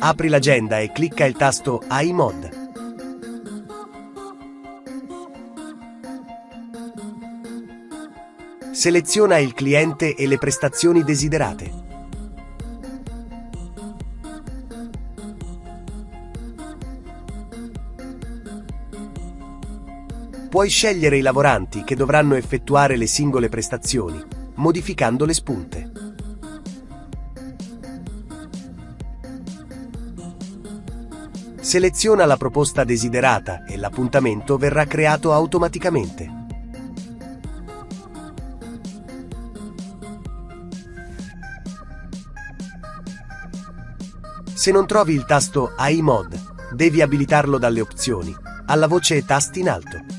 Apri l'agenda e clicca il tasto AI Mod. Seleziona il cliente e le prestazioni desiderate. Puoi scegliere i lavoranti che dovranno effettuare le singole prestazioni, modificando le spunte. Seleziona la proposta desiderata e l'appuntamento verrà creato automaticamente. Se non trovi il tasto AI Mod, devi abilitarlo dalle opzioni, alla voce Tasti in alto.